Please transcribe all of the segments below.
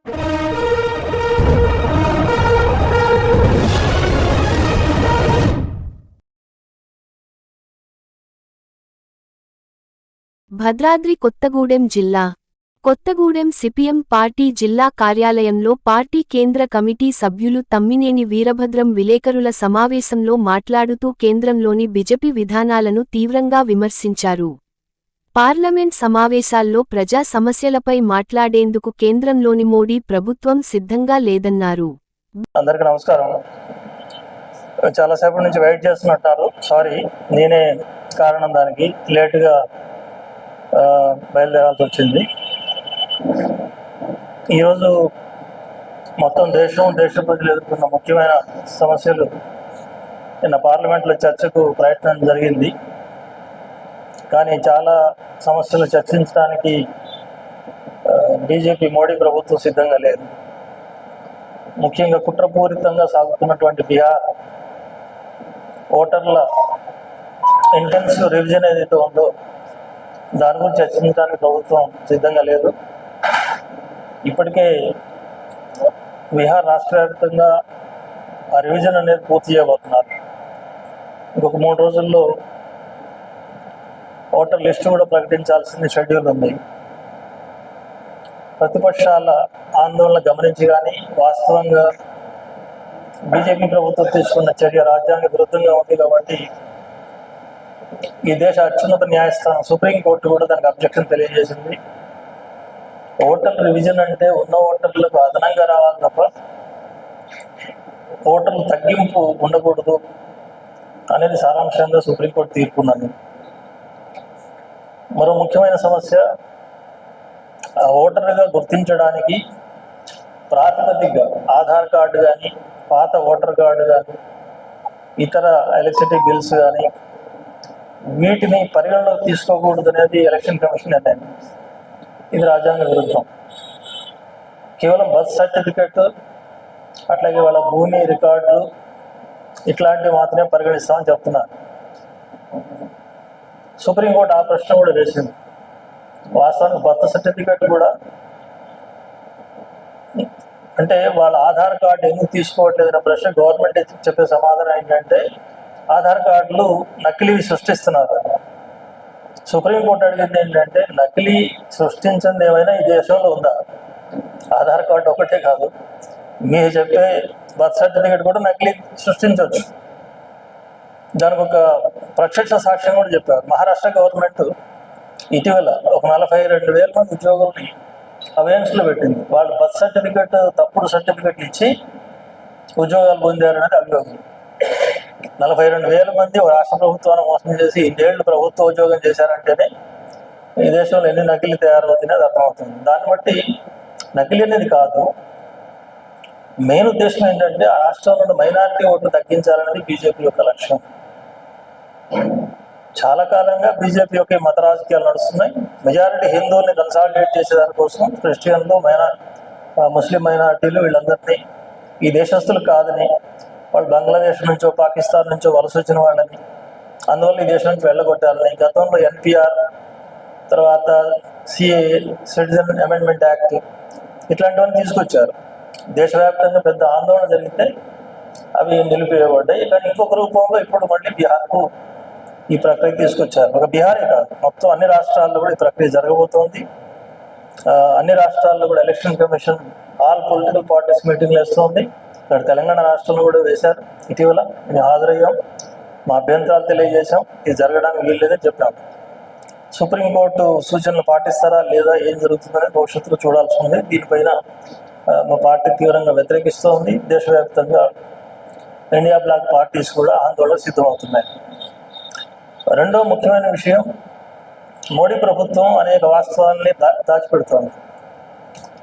భద్రాద్రి కొత్తగూడెం జిల్లా Kothagudem CPM party జిల్లా కార్యాలయంలో పార్టీ కేంద్ర కమిటీ సభ్యులు తమ్మినేని వీరభద్రం విలేకరుల సమావేశంలో మాట్లాడుతూ కేంద్రంలోని బీజేపీ విధానాలను తీవ్రంగా విమర్శించారు. పార్లమెంట్ సమావేశాల్లో ప్రజా సమస్యలపై మాట్లాడేందుకు కేంద్రంలోని మోడీ ప్రభుత్వం సిద్ధంగా లేదన్నారు. అందరికీ నమస్కారం. చాలాసేపటి నుంచి వెయిట్ చేస్తున్నట్టారు. సారీ, నేనే కారణం. దానికి లేటుగా బయలుదేరాల్సి వచ్చింది. ఈరోజు మొత్తం దేశ ప్రజలు ఎదుర్కొన్న ముఖ్యమైన సమస్యలు నిన్న పార్లమెంట్లో చర్చకు ప్రయత్నం జరిగింది. కానీ చాలా సమస్యలు చర్చించడానికి బీజేపీ మోడీ ప్రభుత్వం సిద్ధంగా లేదు. ముఖ్యంగా కుట్రపూరితంగా సాగుతున్నటువంటి బీహార్ ఓటర్ల ఇంటెన్సివ్ రివిజన్ ఏదైతే ఉందో దాని గురించి చర్చించడానికి ప్రభుత్వం సిద్ధంగా లేదు. ఇప్పటికే బీహార్ రాష్ట్ర వ్యాప్తంగా ఆ రివిజన్ అనేది పూర్తి చేయబోతున్నారు. ఇంకొక 3 రోజుల్లో ఓటర్ లిస్టు కూడా ప్రకటించాల్సింది షెడ్యూల్ ఉంది. ప్రతిపక్షాల ఆందోళన గమనించి కానీ వాస్తవంగా బీజేపీ ప్రభుత్వం తీసుకున్న చర్య రాజ్యాంగ విరుద్ధంగా ఉంది. కాబట్టి ఈ దేశ అత్యున్నత న్యాయస్థానం సుప్రీంకోర్టు కూడా దానికి అబ్జెక్షన్ తెలియజేసింది. ఓటర్ రివిజన్ అంటే ఉన్న ఓటర్లకు అదనంగా రావాలి తప్ప ఓటర్లు తగ్గింపు ఉండకూడదు అనేది సారాంశంగా సుప్రీంకోర్టు తీర్పున్నది. మరో ముఖ్యమైన సమస్య, ఓటర్గా గుర్తించడానికి ప్రాతిపదికగా ఆధార్ కార్డు కానీ పాత ఓటర్ కార్డు కానీ ఇతర ఎలక్ట్రిసిటీ బిల్స్ కానీ వీటిని పరిగణలోకి తీసుకోకూడదు అనేది ఎలక్షన్ కమిషన్ నిర్ణయం. ఇది రాజ్యాంగ విరుద్ధం. కేవలం బర్త్ సర్టిఫికెట్ అట్లాగే వాళ్ళ భూమి రికార్డులు ఇట్లాంటివి మాత్రమే పరిగణిస్తామని చెప్తున్నారు. సుప్రీంకోర్టు ఆ ప్రశ్న కూడా వేసింది. వాస్తవానికి బర్త్ సర్టిఫికెట్ కూడా అంటే వాళ్ళ ఆధార్ కార్డు ఎందుకు తీసుకోవట్లేదనే ప్రశ్న గవర్నమెంట్ చెప్పే సమాధానం ఏంటంటే ఆధార్ కార్డులు నకిలీవి సృష్టిస్తున్నారు. సుప్రీంకోర్టు అడిగింది ఏంటంటే నకిలీ సృష్టించింది ఏమైనా ఈ దేశంలో ఉందా? ఆధార్ కార్డు ఒకటే కాదు, మీరు చెప్పే బర్త్ సర్టిఫికేట్ కూడా నకిలీ సృష్టించవచ్చు. దానికి ఒక ప్రత్యక్ష సాక్ష్యం కూడా చెప్పారు. మహారాష్ట్ర గవర్నమెంట్ ఇటీవల ఒక 42,000 మంది ఉద్యోగుల్ని అవేన్స్లో పెట్టింది. వాళ్ళు బర్త్ సర్టిఫికేట్ తప్పుడు సర్టిఫికేట్లు ఇచ్చి ఉద్యోగాలు పొందారనేది అభియోగం. 42,000 మంది రాష్ట్ర ప్రభుత్వాన్ని మోసం చేసి 2 ప్రభుత్వ ఉద్యోగం చేశారంటేనే ఈ దేశంలో ఎన్ని నకిలీ తయారవుతున్నాయి అది అర్థమవుతుంది. దాన్ని బట్టి నకిలీ అనేది కాదు, మెయిన్ ఉద్దేశం ఏంటంటే ఆ రాష్ట్రంలో మైనారిటీ ఓట్లు తగ్గించాలనేది బీజేపీ యొక్క లక్ష్యం. చాలా కాలంగా బీజేపీ యొక్క మత రాజకీయాలు నడుస్తున్నాయి. మెజారిటీ హిందువుల్ని కన్సాలిడేట్ చేసేదానికోసం క్రిస్టియన్లు ముస్లిం మైనారిటీలు వీళ్ళందరినీ ఈ దేశస్తులు కాదని, వాళ్ళు బంగ్లాదేశ్ నుంచో పాకిస్తాన్ నుంచో వలస వచ్చిన వాళ్ళని, అందువల్ల ఈ దేశం నుంచి వెళ్ళగొట్టాలని గతంలో ఎన్పిఆర్ తర్వాత సిఏఏ సిటిజన్ అమెండ్మెంట్ యాక్ట్ ఇట్లాంటివన్నీ తీసుకొచ్చారు. దేశవ్యాప్తంగా పెద్ద ఆందోళన జరిగితే అవి నిలిపివేయబడ్డాయి. కానీ ఇంకొక రూపంలో ఇప్పుడు మళ్ళీ బీహార్కు ఈ ప్రక్రియ తీసుకొచ్చారు. ఒక బీహారే కాదు, మొత్తం అన్ని రాష్ట్రాల్లో కూడా ఈ ప్రక్రియ జరగబోతోంది. అన్ని రాష్ట్రాల్లో కూడా election commission all political parties మీటింగ్లు వేస్తుంది. ఇక్కడ తెలంగాణ రాష్ట్రంలో కూడా వేశారు. ఇటీవల మేము హాజరయ్యాం, మా అభ్యంతరాలు తెలియజేశాం. ఇది జరగడానికి వీల్లేదని చెప్పాము. సుప్రీంకోర్టు సూచనలు పాటిస్తారా లేదా, ఏం జరుగుతుందనేది భవిష్యత్తులో చూడాల్సి ఉంది. దీనిపైన మా పార్టీ తీవ్రంగా వ్యతిరేకిస్తోంది. దేశవ్యాప్తంగా ఇండియా బ్లాక్ పార్టీస్ కూడా ఆందోళన సిద్ధమవుతున్నాయి. రెండో ముఖ్యమైన విషయం, మోడీ ప్రభుత్వం అనేక వాస్తవాల్ని దాచిపెడుతోంది.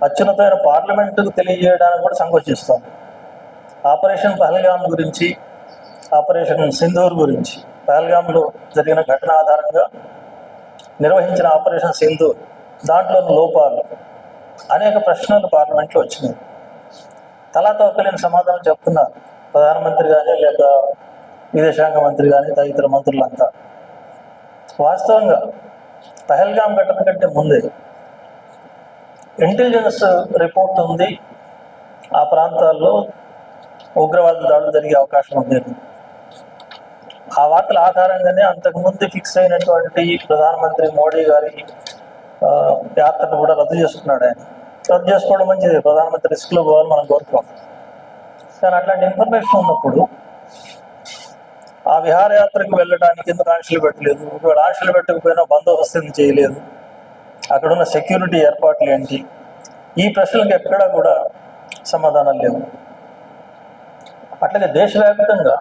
అత్యున్నతమైన పార్లమెంటుకు తెలియజేయడానికి కూడా సంకోచిస్తోంది. ఆపరేషన్ పహల్గామ్ గురించి, ఆపరేషన్ సింధూర్ గురించి, పహల్గామ్లో జరిగిన ఘటన ఆధారంగా నిర్వహించిన ఆపరేషన్ సింధూర్ దాంట్లోని లోపాలు అనేక ప్రశ్నలు పార్లమెంట్లో వచ్చినాయి. తలాతో ఒక్కలేని సమాధానం చెప్తున్నారు ప్రధానమంత్రి కానీ లేక విదేశాంగ మంత్రి కానీ తదితర మంత్రులంతా. వాస్తవంగా పహల్గామ్ ఘటన కంటే ముందే ఇంటెలిజెన్స్ రిపోర్ట్ ఉంది, ఆ ప్రాంతాల్లో ఉగ్రవాద దాడులు జరిగే అవకాశం ఉంది. ఆ వార్తల ఆధారంగానే అంతకుముందు ఫిక్స్ అయినటువంటి ప్రధానమంత్రి మోడీ గారి యాత్రను కూడా రద్దు చేసుకున్నాడు. ఆయన రద్దు చేసుకోవడం మంచిది, ప్రధానమంత్రి రిస్క్లో పోవాలని మనం కోరుకోం. కానీ అట్లాంటి ఇన్ఫర్మేషన్ ఉన్నప్పుడు ఆ విహారయాత్రకు వెళ్ళడానికి ఎందుకు ఆంక్షలు పెట్టలేదు? ఒకవేళ ఆంక్షలు పెట్టకపోయినా బందోబస్తు ఎందుకు చేయలేదు? అక్కడున్న సెక్యూరిటీ ఏర్పాట్లు ఏంటి? ఈ ప్రశ్నలకు ఎక్కడా కూడా సమాధానం లేవు. అట్లాగే దేశవ్యాప్తంగా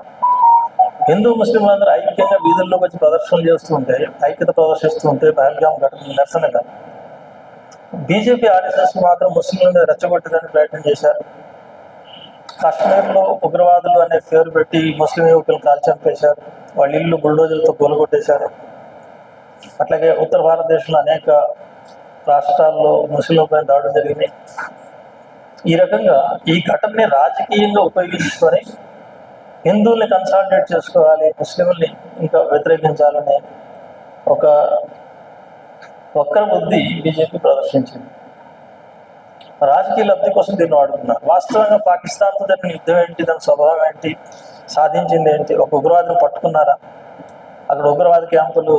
హిందూ ముస్లింలందరూ ఐక్యంగా వీధుల్లోకి వచ్చి ప్రదర్శనలు చేస్తుంటే, ఐక్యత ప్రదర్శిస్తుంటే పహల్గాం ఘటన నిరసనగా బీజేపీ ఆర్ఎస్ఎస్ మాత్రం ముస్లింలను రెచ్చగొట్టడానికి ప్రయత్నం చేశారు. కాశ్మీర్లో ఉగ్రవాదులు అనే పేరు పెట్టి ముస్లిం యువకులు కాల్చి చంపేశారు, వాళ్ళ ఇల్లు బుల్డోజర్లతో కూలగొట్టేశారు. అట్లాగే ఉత్తర భారతదేశంలో అనేక రాష్ట్రాల్లో ముస్లింలపైన దాడులు జరిగినాయి. ఈ రకంగా ఈ ఘటనని రాజకీయంగా ఉపయోగించుకొని హిందువుల్ని కన్సాలిడేట్ చేసుకోవాలి, ముస్లింల్ని ఇంకా వ్యతిరేకించాలనే ఒక వక్ర బుద్ధి బీజేపీ ప్రదర్శించింది. రాజకీయ లబ్ధి కోసం దీన్ని వాడుకున్నారు. వాస్తవంగా పాకిస్తాన్తో జరిగిన యుద్ధం ఏంటి, దాని స్వభావం ఏంటి, సాధించింది ఏంటి? ఒక ఉగ్రవాదిని పట్టుకున్నారా? అక్కడ ఉగ్రవాద క్యాంపులు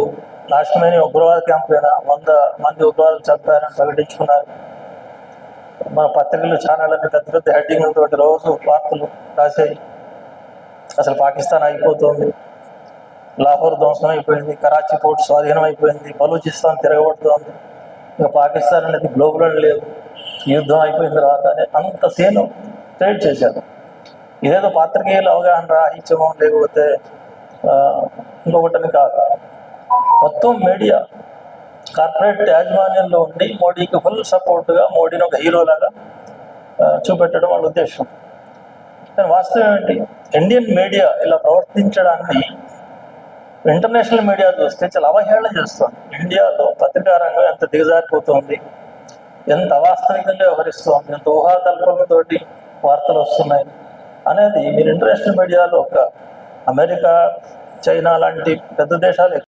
నాశనమైన ఉగ్రవాద క్యాంపులైనా 100 మంది ఉగ్రవాదులు చంపారని ప్రకటించుకున్నారు. మన పత్రికలు ఛానళ్ళని పెద్ద పెద్ద హెడ్డింగ్లతో రోజు వార్తలు రాశాయి. అసలు పాకిస్తాన్ అయిపోతుంది, లాహోర్ ధ్వంసం అయిపోయింది, కరాచీ పోర్ట్ స్వాధీనం అయిపోయింది, బలూచిస్తాన్ తిరగబడుతోంది, ఇంకా పాకిస్తాన్ అనేది గ్లోబల్ లేదు, యుద్ధం అయిపోయిన తర్వాత అంత సీను క్రియేట్ చేశారు. ఇదేదో పాత్రికేయులు అవగాహన రాహిత్యమో లేకపోతే ఇంకొకటిని కాదు, మొత్తం మీడియా కార్పొరేట్ యాజమాన్యంలో ఉండి మోడీకి ఫుల్ సపోర్ట్గా మోడీని ఒక హీరోలాగా చూపెట్టడం వాళ్ళ ఉద్దేశం. కానీ వాస్తవం ఏంటి? ఇండియన్ మీడియా ఇలా ప్రవర్తించడాన్ని ఇంటర్నేషనల్ మీడియా చూస్తే చాలా అవహేళన చేస్తుంది. ఇండియాలో పత్రికా రంగం ఎంత దిగజారిపోతుంది, ఎంత అవాస్తవికంగా వ్యవహరిస్తోంది, ఎంత ఊహాకల్పనతోటి వార్తలు వస్తున్నాయి అనేది మీరు ఇంటర్నేషనల్ మీడియాలో ఒక అమెరికా, చైనా లాంటి పెద్ద దేశాలు